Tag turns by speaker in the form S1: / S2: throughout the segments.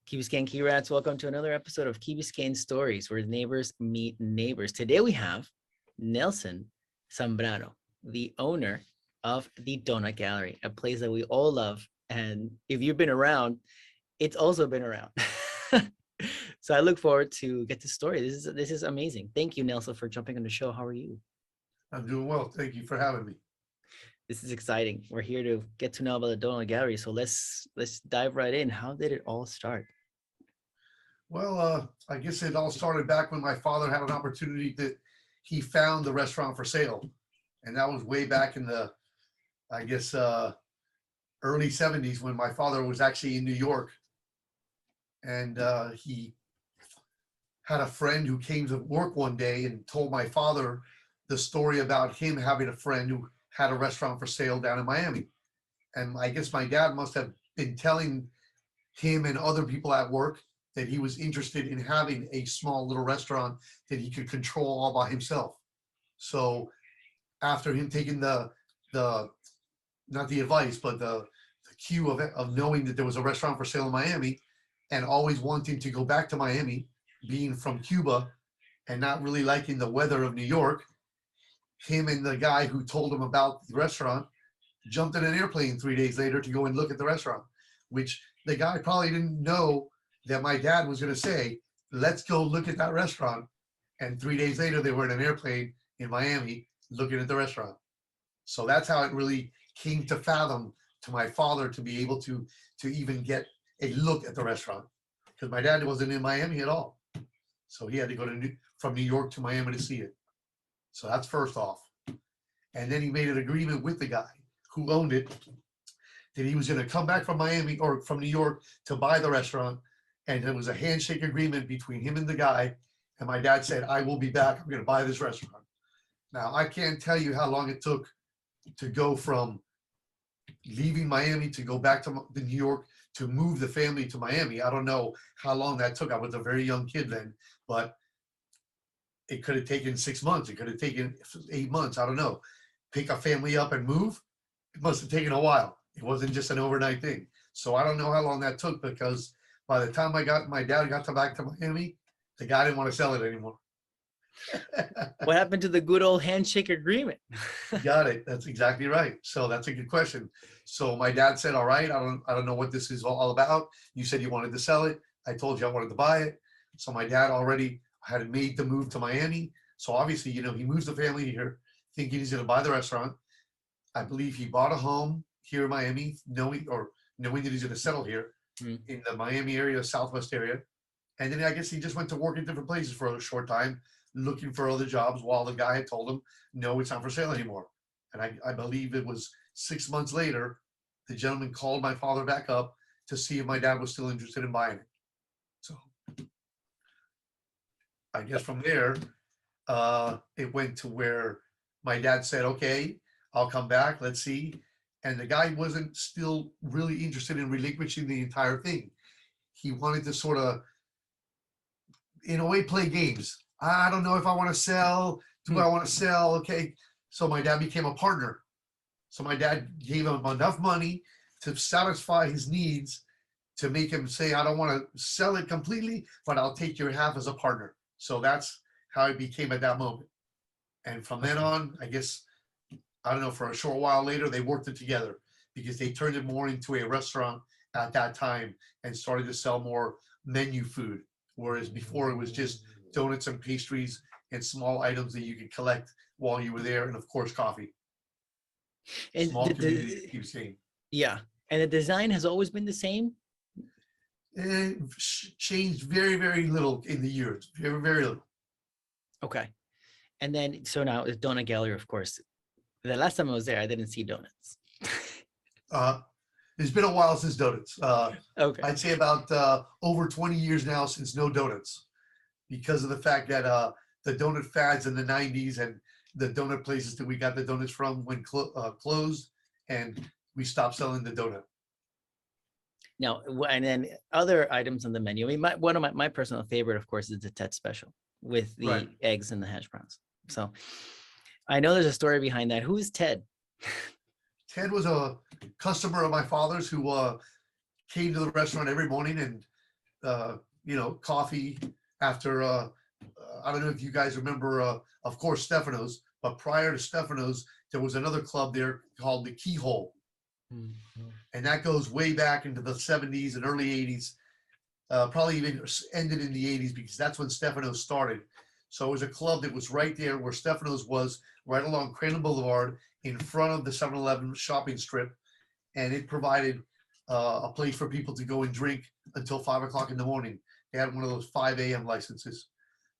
S1: Key Biscayne, Key Rats, welcome to another episode of Key Biscayne Stories, where neighbors meet neighbors. Today we have Nelson Zambrano, the owner of the Donut Gallery, a place that we all love. And if you've been around, it's also been around. So I look forward to get the story. This is amazing. Thank you, Nelson, for jumping on the show. How are you?
S2: I'm doing well. Thank you for having me.
S1: This is exciting. We're here to get to know about the Donut Gallery. So let's dive right in. How did it all start?
S2: Well, I guess it all started back when my father had an opportunity that he found the restaurant for sale. And that was way back in the, I guess, early 70s when my father was actually in New York. And he had a friend who came to work one day and told my father the story about him having a friend who had a restaurant for sale down in Miami. And I guess my dad must have been telling him and other people at work that he was interested in having a small little restaurant that he could control all by himself. So after him taking the not the advice, but the cue of knowing that there was a restaurant for sale in Miami and always wanting to go back to Miami, being from Cuba and not really liking the weather of New York, him and the guy who told him about the restaurant jumped in an airplane 3 days later to go and look at the restaurant, which the guy probably didn't know that my dad was going to say, let's go look at that restaurant. And 3 days later, they were in an airplane in Miami looking at the restaurant. So that's how it really came to fathom to my father to be able to even get a look at the restaurant, because my dad wasn't in Miami at all. So he had to go from New York to Miami to see it. So that's first off. And then he made an agreement with the guy who owned it that he was going to come back from Miami or from New York to buy the restaurant. And it was a handshake agreement between him and the guy. And my dad said, I will be back. I'm going to buy this restaurant. Now, I can't tell you how long it took to go from leaving Miami to go back to New York to move the family to Miami. I don't know how long that took. I was a very young kid then, but it could have taken 6 months. It could have taken 8 months. I don't know. Pick a family up and move. It must have taken a while. It wasn't just an overnight thing. So I don't know how long that took, because by the time my dad got back to Miami, the guy didn't want to sell it anymore.
S1: What happened to the good old handshake agreement?
S2: Got it. That's exactly right. So that's a good question. So my dad said, all right, I don't know what this is all about. You said you wanted to sell it. I told you I wanted to buy it. So my dad already had made the move to Miami. So obviously, he moves the family here thinking he's going to buy the restaurant. I believe he bought a home here in Miami, knowing that he's going to settle here in the Miami area, Southwest area. And then I guess he just went to work in different places for a short time, looking for other jobs, while the guy had told him, no, it's not for sale anymore. And I believe it was 6 months later, the gentleman called my father back up to see if my dad was still interested in buying it. So I guess from there, it went to where my dad said, okay, I'll come back, let's see. And the guy wasn't still really interested in relinquishing the entire thing. He wanted to sort of, in a way, play games. I don't know if I want to sell. Do I want to sell? Okay. So my dad became a partner. So my dad gave him enough money to satisfy his needs, to make him say, I don't want to sell it completely, but I'll take your half as a partner. So that's how it became at that moment. And from then on, I guess, I don't know, for a short while later, they worked it together, because they turned it more into a restaurant at that time and started to sell more menu food. Whereas before it was just donuts and pastries and small items that you could collect while you were there. And of course, coffee.
S1: And
S2: Small community keeps saying.
S1: Yeah. And the design has always been the same?
S2: It changed very, very little in the years. Very, very little.
S1: Okay. And then, so now the Donut Gallery, of course. The last time I was there, I didn't see donuts.
S2: It's been a while since donuts.
S1: Okay.
S2: I'd say about over 20 years now since no donuts, because of the fact that the donut fads in the 90s and the donut places that we got the donuts from went closed, and we stopped selling the donut.
S1: Now, and then other items on the menu. I mean, one of my personal favorite, of course, is the Ted special with the eggs and the hash browns. So I know there's a story behind that. Who is Ted?
S2: Ted was a customer of my father's who came to the restaurant every morning and coffee after, I don't know if you guys remember, of course, Stefano's, but prior to Stefano's, there was another club there called the Keyhole.
S1: Mhm.
S2: And that goes way back into the 70s and early 80s, probably even ended in the 80s because that's when Stefano's started. So it was a club that was right there where Stefano's was, right along Crandon Boulevard in front of the 7-Eleven shopping strip. And it provided a place for people to go and drink until 5 o'clock in the morning. They had one of those 5 a.m. licenses.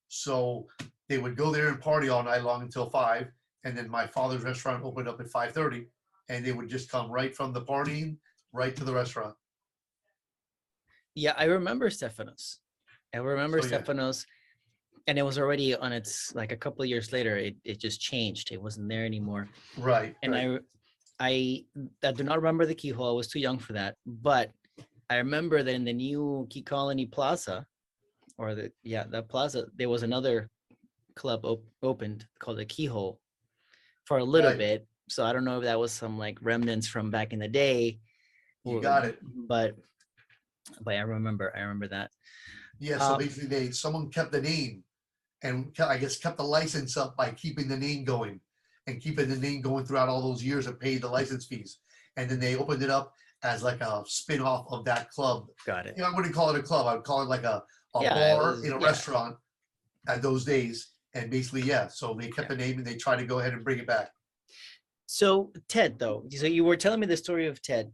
S2: So they would go there and party all night long until 5. And then my father's restaurant opened up at 5:30. And they would just come right from the partying right to the restaurant.
S1: Yeah, I remember Stefano's. I remember
S2: So yeah,
S1: Stefano's, and it was already on its, like, a couple of years later, it just changed. It wasn't there anymore.
S2: right,
S1: And
S2: right.
S1: I do not remember the keyhole. I was too young for that. But I remember that in the new Key Colony Plaza, or that plaza, there was another club opened called the Keyhole for a little
S2: Right.
S1: bit. So I don't know if that was some like remnants from back in the day,
S2: You got it.
S1: but I remember that.
S2: Yeah. So
S1: Uh,
S2: basically, someone kept the name, and I guess kept the license up by keeping the name going, and keeping the name going throughout all those years and paid the license fees. And then they opened it up as like a spin-off of that club.
S1: got it.
S2: I wouldn't call it a club. I would call it like a
S1: Yeah, it
S2: bar
S1: was.
S2: in a
S1: Yeah.
S2: restaurant at those days. And basically, yeah. So they kept the name and they tried to go ahead and bring it back.
S1: So Ted, though, so you were telling me the story of Ted.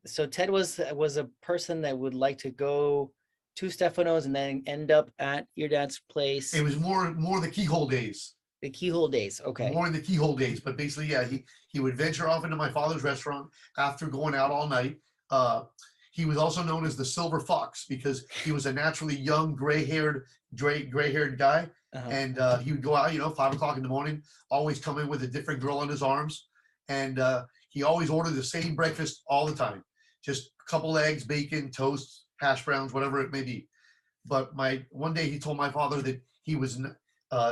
S1: So Ted was a person that would like to go to Stefano's and then end up at your dad's place.
S2: It was more the Keyhole days.
S1: The Keyhole days. Okay.
S2: More in the Keyhole days, but basically, yeah, he would venture off into my father's restaurant after going out all night. Uh, he was also known as the Silver Fox because he was a naturally young, gray-haired guy,
S1: Uh-huh.
S2: and he would go out, 5 o'clock in the morning, always come in with a different girl on his arms, and he always ordered the same breakfast all the time, just a couple eggs, bacon, toast, hash browns, whatever it may be. But one day he told my father that he was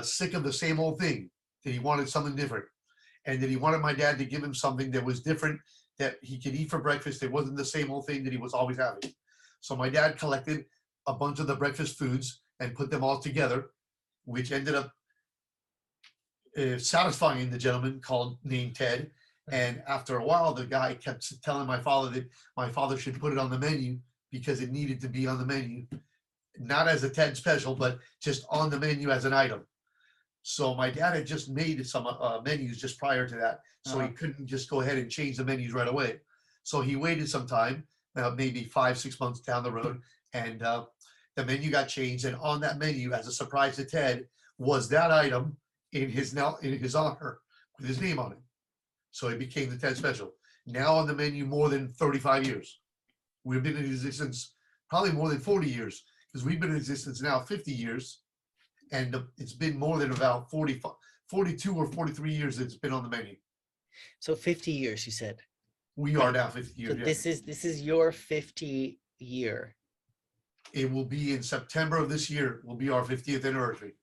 S2: sick of the same old thing, that he wanted something different, and that he wanted my dad to give him something that was different, that he could eat for breakfast. It wasn't the same old thing that he was always having. So my dad collected a bunch of the breakfast foods and put them all together, which ended up satisfying the gentleman named Ted. And after a while, the guy kept telling my father that my father should put it on the menu because it needed to be on the menu, not as a Ted special, but just on the menu as an item. So my dad had just made some menus just prior to that, so he couldn't just go ahead and change the menus right away. So he waited some time, maybe 5-6 months down the road, and the menu got changed. And on that menu, as a surprise to Ted, was that item in his honor with his name on it. So it became the Ted Special. Now on the menu more than 35 years. We've been in existence probably more than 40 years because we've been in existence now 50 years. And it's been more than about 42 or 43 years that it's been on the menu.
S1: So 50 years, you said.
S2: We are now 50 years.
S1: So this is your 50 year.
S2: It will be in September of this year. Will be our 50th anniversary.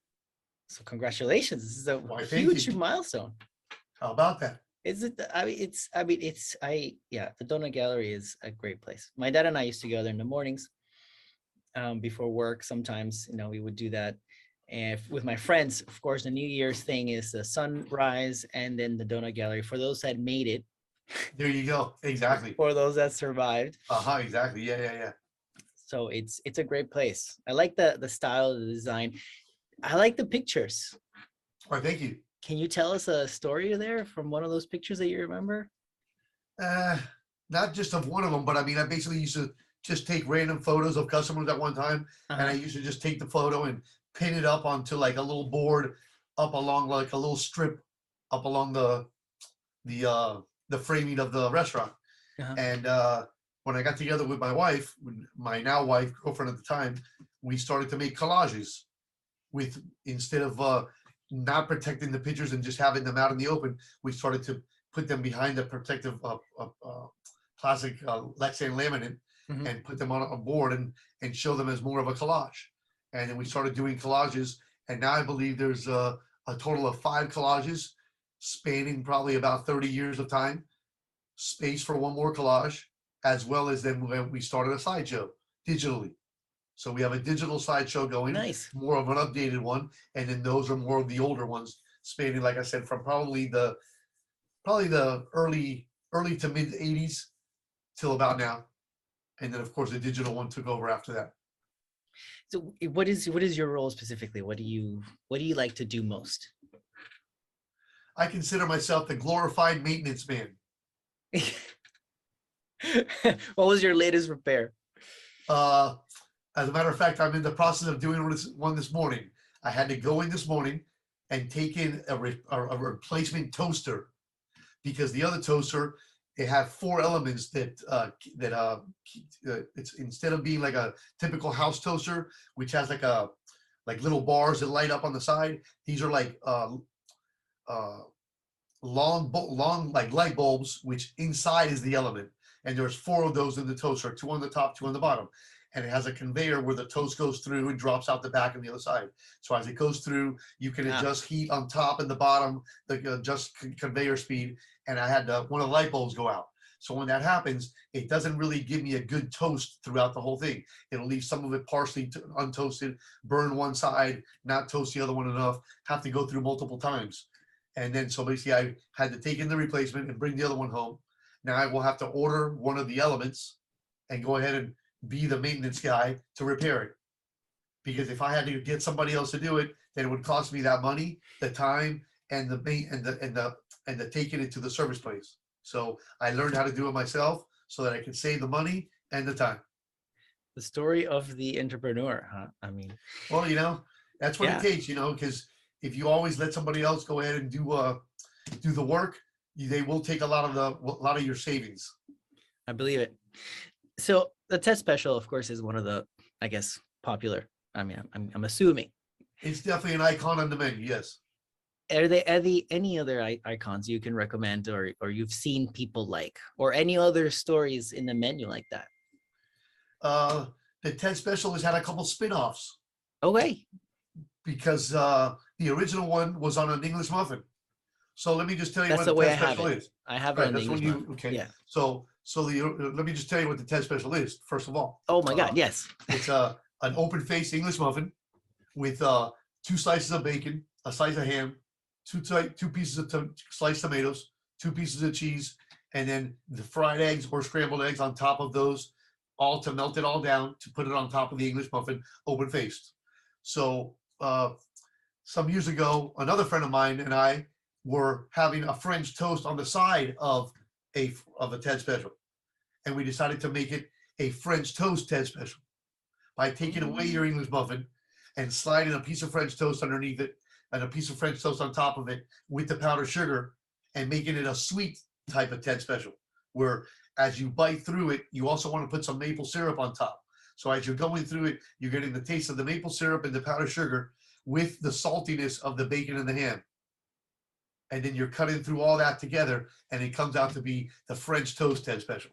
S1: So congratulations. This is a
S2: Why, thank
S1: huge
S2: you.
S1: milestone.
S2: How about that?
S1: Is it? The Donut Gallery is a great place. My dad and I used to go there in the mornings before work. Sometimes, we would do that. And with my friends, of course, the New Year's thing is the sunrise and then the Donut Gallery for those that made it.
S2: There you go. Exactly.
S1: For those that survived.
S2: Exactly. Yeah.
S1: So it's a great place. I like the style, the design. I like the pictures.
S2: All right, thank you.
S1: Can you tell us a story there from one of those pictures that you remember?
S2: Not just of one of them, but I mean, I basically used to just take random photos of customers at one time, and I used to just take the photo and pin it up onto like a little board up along like a little strip up along the framing of the restaurant. And when I got together with my wife, my now wife, girlfriend at the time, we started to make collages instead of not protecting the pictures and just having them out in the open, we started to put them behind the protective plastic Lexan laminate and put them on a board and show them as more of a collage. And then we started doing collages, and now I believe there's a total of 5 collages spanning probably about 30 years of time, space for one more collage, as well as then we started a slideshow digitally. So we have a digital slideshow going,
S1: Nice.
S2: more of an updated one, and then those are more of the older ones, spanning, like I said, from probably the early to mid '80s till about now, and then of course the digital one took over after that.
S1: So what is your role specifically? What do you like to do most?
S2: I consider myself the glorified maintenance man.
S1: What was your latest repair?
S2: Uh, as a matter of fact, I'm in the process of doing one this morning. I had to go in this morning and take in a replacement toaster, because the other toaster, it had 4 elements it's, instead of being like a typical house toaster, which has like little bars that light up on the side. These are like long like light bulbs, which inside is the element. And there's 4 of those in the toaster, 2 on the top, 2 on the bottom. And it has a conveyor where the toast goes through and drops out the back and the other side. So as it goes through, you can adjust heat on top and the bottom, adjust conveyor speed. And I had one of the light bulbs go out. So when that happens, it doesn't really give me a good toast throughout the whole thing. It'll leave some of it partially untoasted, burn one side, not toast the other one enough, have to go through multiple times. And then so basically I had to take in the replacement and bring the other one home. Now I will have to order one of the elements and go ahead and be the maintenance guy to repair it. Because if I had to get somebody else to do it, then it would cost me that money, the time, and the taking it to the service place. So I learned how to do it myself so that I could save the money and the time.
S1: The story of the entrepreneur, huh? I mean,
S2: well, that's what it takes, because if you always let somebody else go ahead and do the work, they will take a lot of your savings.
S1: I believe it. So the Ted special, of course, is one of the, I guess, popular. I mean, I'm assuming.
S2: It's definitely an icon on the menu. Yes.
S1: Are there any other icons you can recommend, or you've seen people like, or any other stories in the menu like that?
S2: The Ted special has had a couple spin-offs.
S1: Okay.
S2: Because the original one was on an English muffin. So let me just tell you what the Ted special is.
S1: I have it on English muffin.
S2: Okay.
S1: Yeah.
S2: So let me just tell you what the Ted special is, first of all.
S1: Oh my God, yes.
S2: It's an open-faced English muffin with 2 slices of bacon, a slice of ham, 2 pieces of sliced tomatoes, 2 pieces of cheese, and then the fried eggs or scrambled eggs on top of those, all to melt it all down to put it on top of the English muffin, open-faced. So some years ago, another friend of mine and I were having a French toast on the side of a Ted special, and we decided to make it a French toast Ted special by taking away your English muffin and sliding a piece of French toast underneath it and a piece of French toast on top of it with the powdered sugar, and making it a sweet type of Ted special, where as you bite through it, you also want to put some maple syrup on top. So as you're going through it, you're getting the taste of the maple syrup and the powdered sugar with the saltiness of the bacon and the ham. And then you're cutting through all that together, and it comes out to be the French toast Ted special.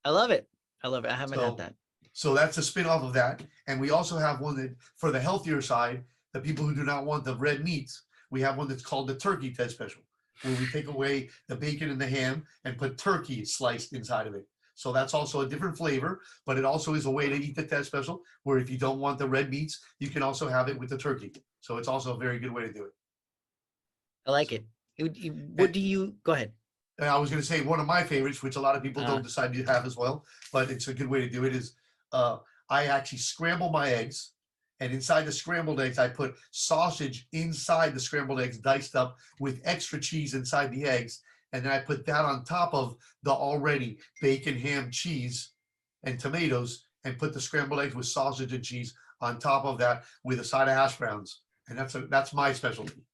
S1: I love it. I haven't had that.
S2: So that's a spin-off of that. And we also have one that, for the healthier side, the people who do not want the red meats, we have one that's called the turkey Ted special, where we take away the bacon and the ham and put turkey sliced inside of it. So that's also a different flavor, but it also is a way to eat the Ted special, where if you don't want the red meats, you can also have it with the turkey. So it's also a very good way to do it.
S1: I like it. What do you, go ahead.
S2: I was going to say one of my favorites, which a lot of people don't decide to have as well, but it's a good way to do it, is I actually scramble my eggs, and inside the scrambled eggs, I put sausage inside the scrambled eggs, diced up with extra cheese inside the eggs. And then I put that on top of the already bacon, ham, cheese, and tomatoes, and put the scrambled eggs with sausage and cheese on top of that with a side of hash browns. And that's my specialty.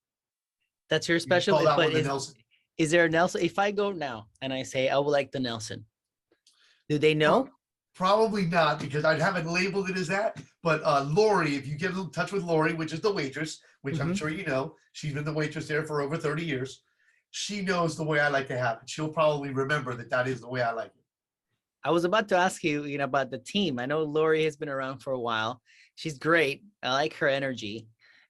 S1: That's your special.
S2: Call that
S1: But
S2: one the Nelson.
S1: Is there a Nelson? If I go now and I say I would like the Nelson, do they know?
S2: Probably not, because I haven't labeled it as that. But Lori, if you get in touch with Lori, which is the waitress, which I'm sure you know, she's been the waitress there for over 30 years. She knows the way I like to have it. She'll probably remember that is the way I like it.
S1: I was about to ask you, about the team. I know Lori has been around for a while. She's great. I like her energy.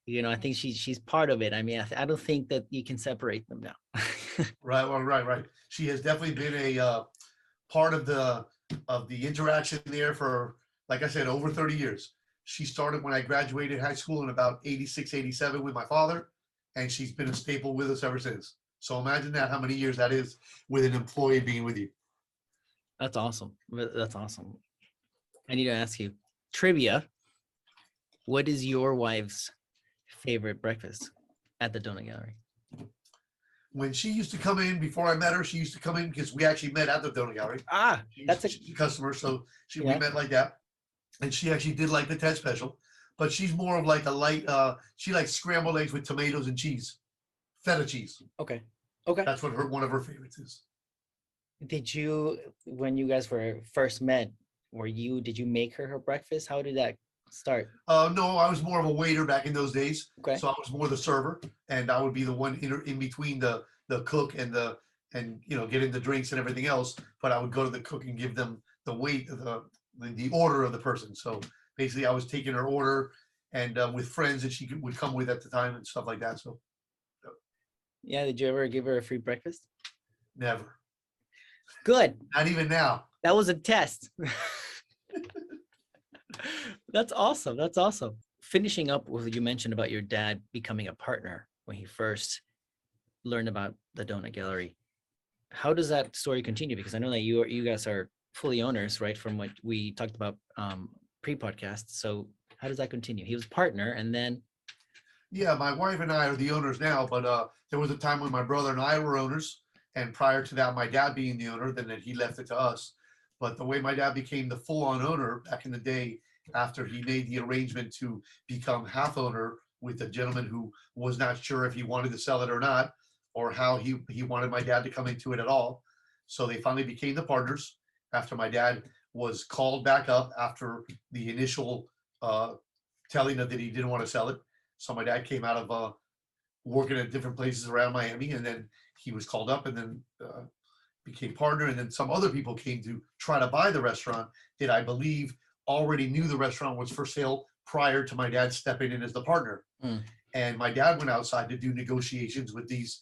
S1: I think she's part of it. I mean, I don't think that you can separate them now.
S2: Right. Well, right. She has definitely been a part of the interaction there for like I said, over 30 years. She started when I graduated high school in about 86, 87 with my father, and she's been a staple with us ever since. So imagine that, how many years that is with an employee being with you.
S1: That's awesome. That's awesome. I need to ask you trivia. What is your wife's favorite breakfast at the donut gallery?
S2: When she used to come in, before I met her, she used to come in because we actually met at the donut gallery.
S1: Ah, that's
S2: She's a customer, so we
S1: Yeah.
S2: met like that. And she actually did like the Ted special, but she's more of like a light, she likes scrambled eggs with tomatoes and cheese, feta cheese.
S1: okay. Okay.
S2: That's what one of her favorites is.
S1: Did you, when you guys were first met, did you make her breakfast? How did that start?
S2: No, I was more of a waiter back in those days.
S1: Okay.
S2: So I was more the server, and I would be the one in between the cook and getting the drinks and everything else. But I would go to the cook and give them the weight of the order of the person. So basically, I was taking her order and with friends that she would come with at the time and stuff like that. So
S1: Yeah. Did you ever give her a free breakfast?
S2: never,
S1: Good.
S2: not even now.
S1: That was a test. That's awesome. That's awesome. Finishing up with what you mentioned about your dad becoming a partner when he first learned about the donut gallery. How does that story continue? Because I know that you guys are fully owners, right? From what we talked about pre-podcast. So how does that continue? He was partner, and then
S2: Yeah, my wife and I are the owners now, but there was a time when my brother and I were owners, and prior to that, my dad being the owner, then he left it to us. But the way my dad became the full-on owner back in the day, after he made the arrangement to become half owner with a gentleman who was not sure if he wanted to sell it or not, or how he wanted my dad to come into it at all. So they finally became the partners after my dad was called back up after the initial telling that he didn't want to sell it. So my dad came out of working at different places around Miami, and then he was called up and then became partner. And then some other people came to try to buy the restaurant that I believe already knew the restaurant was for sale prior to my dad stepping in as the partner.
S1: Mm.
S2: And my dad went outside to do negotiations with these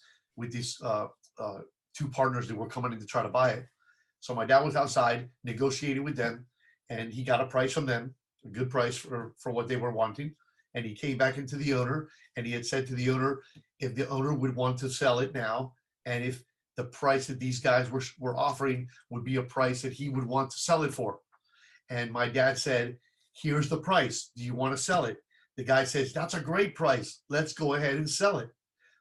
S2: two partners that were coming in to try to buy it. So my dad was outside negotiating with them, and he got a price from them, a good price for what they were wanting. And he came back into the owner, and he had said to the owner if the owner would want to sell it now, and if the price that these guys were offering would be a price that he would want to sell it for. And my dad said, here's the price. Do you want to sell it? The guy says, that's a great price. Let's go ahead and sell it.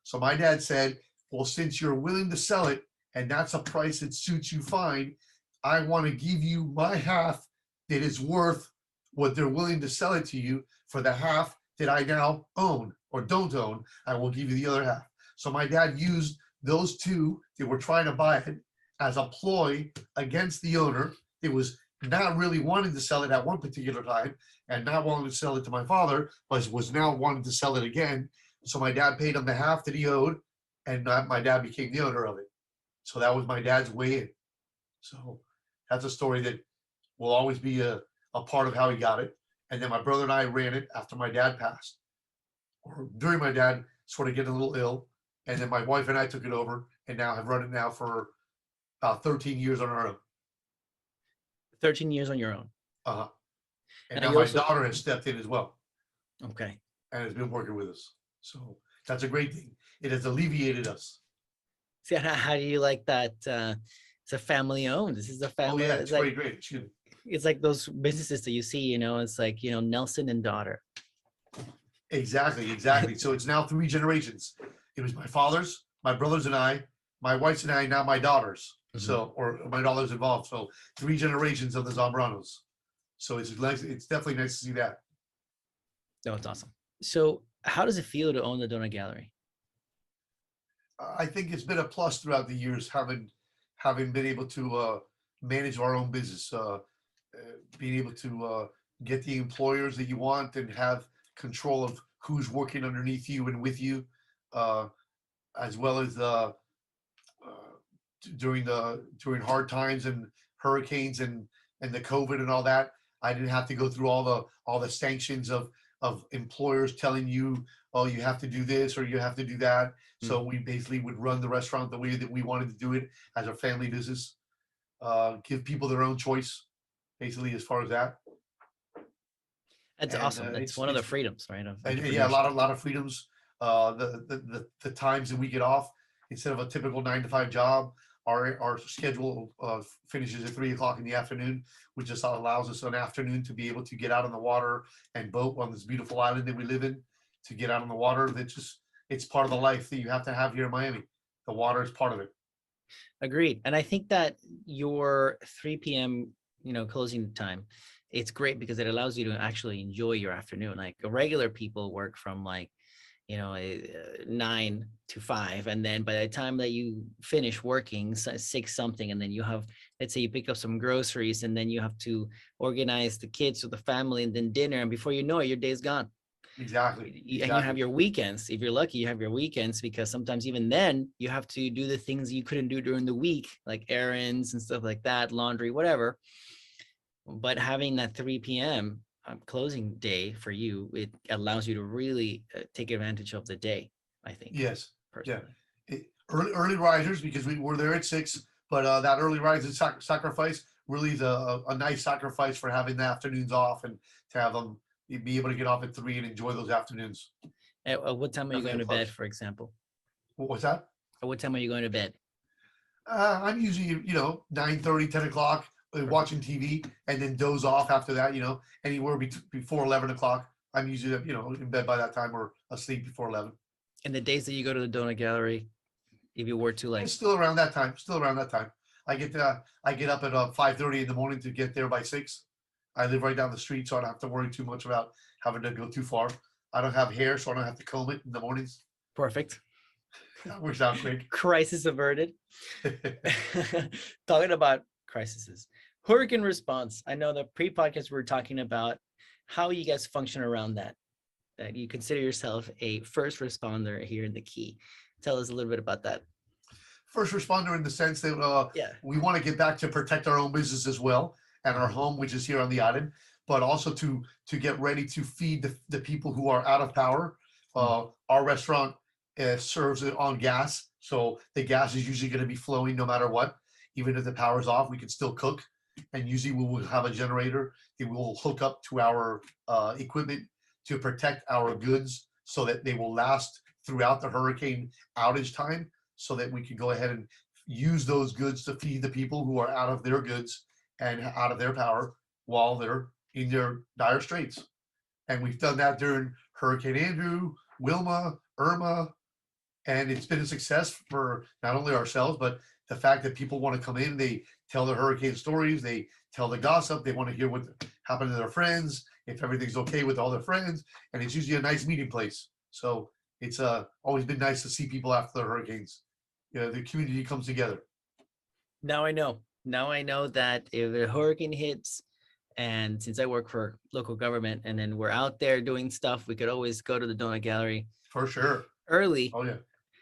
S2: So my dad said, well, since you're willing to sell it, and that's a price that suits you fine, I want to give you my half that is worth what they're willing to sell it to you for the half that I now own or don't own. I will give you the other half. So my dad used those two that were trying to buy it as a ploy against the owner. It was not really wanting to sell it at one particular time and not wanting to sell it to my father, but was now wanting to sell it again. So my dad paid him the half that he owed, and my dad became the owner of it. So that was my dad's way in. So that's a story that will always be a part of how he got it. And then my brother and I ran it after my dad passed, or during my dad sort of getting a little ill. And then my wife and I took it over, and now have run it now for about 13 years on our own.
S1: 13 years on your own.
S2: Uh-huh. And
S1: Now
S2: now
S1: you
S2: my
S1: also-
S2: daughter has stepped in as well
S1: Okay.
S2: and has been working with us. So that's a great thing. It has alleviated us.
S1: See, how do you like that? It's a family owned. This is a
S2: Oh
S1: family.
S2: yeah, it's
S1: like,
S2: great. Excuse me.
S1: it's like those businesses that you see, it's like, Nelson and daughter.
S2: Exactly. So it's now 3 generations. It was my father's, my brothers and I, my wife's and I, now my daughters.
S1: Mhm.
S2: So, or my daughters involved. So 3 generations of the Zambranos. So it's nice. It's definitely nice to see that.
S1: No, it's awesome. So how does it feel to own the donut gallery?
S2: I think it's been a plus throughout the years, having been able to manage our own business, being able to get the employers that you want and have control of who's working underneath you and with you, as well as during hard times and hurricanes and the COVID and all that. I didn't have to go through all the sanctions of employers telling you, oh, you have to do this or you have to do that. So we basically would run the restaurant the way that we wanted to do it as a family business. Give people their own choice, basically, as far as that.
S1: That's
S2: And
S1: awesome. That's one of the freedoms, right, of
S2: yeah,
S1: entrepreneurship.
S2: a lot of freedoms. The times that we get off instead of a typical 9 to 5 job, our schedule finishes at 3 o'clock in the afternoon, which just allows us an afternoon to be able to get out on the water and boat on this beautiful island that we live in. To get out on the water, that just it's part of the life that you have to have here in Miami. The water is part of it.
S1: Agreed. And I think that your 3 p.m., closing time, it's great because it allows you to actually enjoy your afternoon. Like regular people work from like, 9 to 5. And then by the time that you finish working, 6 something, and then you have, let's say you pick up some groceries and then you have to organize the kids or the family and then dinner. And before you know it, your day's gone.
S2: Exactly.
S1: And you have
S2: Exactly.
S1: your weekends. If you're lucky, you have your weekends, because sometimes even then you have to do the things you couldn't do during the week, like errands and stuff like that, laundry, whatever. But having that 3 p.m. Closing day for you, it allows you to really take advantage of the day, I think,
S2: Yes. Yeah.
S1: personally.
S2: Early risers, because we were there at 6, but that early rising sacrifice really is a nice sacrifice for having the afternoons off and to have them be able to get off at 3 and enjoy those afternoons.
S1: At what time are you
S2: Definitely
S1: going
S2: a
S1: to bed,
S2: plus.
S1: for example?
S2: What was that?
S1: At what time are you going to bed?
S2: I'm usually 9:30, 10 o'clock,
S1: Perfect.
S2: watching TV, and then doze off after that. Anywhere before 11 o'clock. I'm usually in bed by that time or asleep before 11.
S1: And the days that you go to the donut gallery, if you were to
S2: It's
S1: like,
S2: still around that time. Still around that time. I get up at 5:30 in the morning to get there by 6. I live right down the street, so I don't have to worry too much about having to go too far. I don't have hair, so I don't have to comb it in the mornings.
S1: perfect,
S2: That works out quick.
S1: crisis averted. Talking about crises, hurricane response. I know the pre-podcast we were talking about how you guys function around that. That you consider yourself a first responder here in the Key. Tell us a little bit about that.
S2: First responder in the sense that
S1: Yeah.
S2: we want to get back to protect our own business as well and our home, which is here on the island, but also to get ready to feed the people who are out of power. Our restaurant serves it on gas, so the gas is usually going to be flowing no matter what. Even if the power's off, we can still cook. And usually we will have a generator that we will hook up to our equipment to protect our goods so that they will last throughout the hurricane outage time, so that we can go ahead and use those goods to feed the people who are out of their goods and out of their power while they're in their dire straits. And we've done that during Hurricane Andrew, Wilma, Irma, and it's been a success for not only ourselves, but the fact that people want to come in, they tell their hurricane stories, they tell the gossip, they want to hear what happened to their friends, if everything's okay with all their friends, and it's usually a nice meeting place. So it's always been nice to see people after the hurricanes. The community comes together.
S1: Now I know. Now I know that if a hurricane hits, and since I work for local government, and then we're out there doing stuff, we could always go to the donut gallery
S2: For sure.
S1: early
S2: Oh yeah.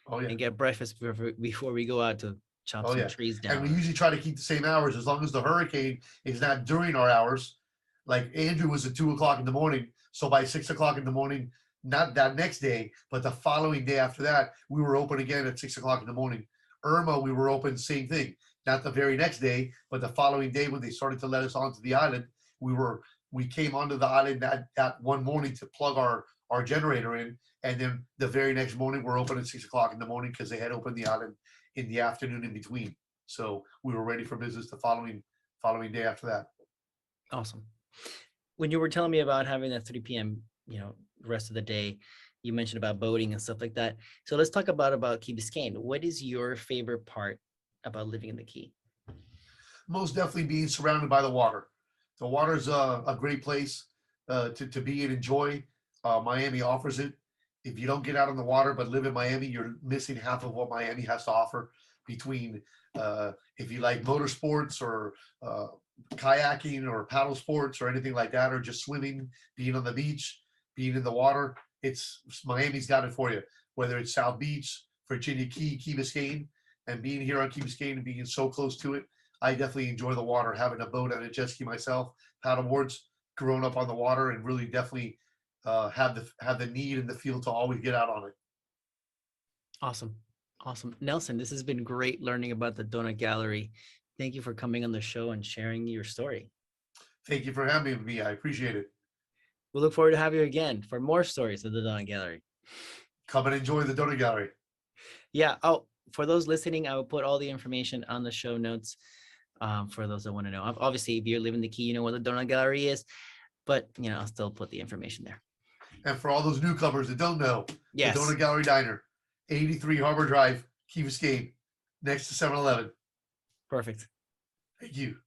S2: Oh yeah.
S1: and get breakfast before we go out to chop
S2: Oh
S1: some
S2: yeah.
S1: trees
S2: And we
S1: down.
S2: usually try to keep the same hours as long as the hurricane is not during our hours. Like Andrew was at 2 o'clock in the morning. So by 6 o'clock in the morning, not that next day, but the following day after that, we were open again at 6 o'clock in the morning. Irma, we were open, same thing. Not the very next day, but the following day when they started to let us onto the island, we came onto the island that one morning to plug our generator in. And then the very next morning, we're open at 6 o'clock in the morning because they had opened the island in the afternoon in between. So we were ready for business the following day after that.
S1: Awesome. When you were telling me about having that 3 p.m., the rest of the day, you mentioned about boating and stuff like that. So let's talk about Key Biscayne. What is your favorite part about living in the Key?
S2: Most definitely being surrounded by the water. The water is a great place to be and enjoy. Miami offers it. If you don't get out on the water but live in Miami, you're missing half of what Miami has to offer. Between if you like motorsports or kayaking or paddle sports or anything like that, or just swimming, being on the beach, being in the water, it's Miami's got it for you. Whether it's South Beach, Virginia Key, Key Biscayne, and being here on Key Biscayne and being so close to it, I definitely enjoy the water. Having a boat and a jet ski myself, paddleboards, grown up on the water, and really definitely have the need and the feel to always get out on it.
S1: Awesome. Awesome. Nelson, this has been great learning about the Donut Gallery. Thank you for coming on the show and sharing your story.
S2: Thank you for having me. I appreciate it.
S1: We'll look forward to having you again for more stories of the Donut Gallery.
S2: Come and enjoy the Donut Gallery.
S1: Yeah. Oh, for those listening, I will put all the information on the show notes for those that want to know. Obviously, if you're living the Key, you know what the Donut Gallery is, but I'll still put the information there.
S2: And for all those newcomers that don't know,
S1: Yes.
S2: the Donut Gallery Diner, 83 Harbor Drive, Key Biscayne, next to 7-Eleven.
S1: Perfect.
S2: Thank you.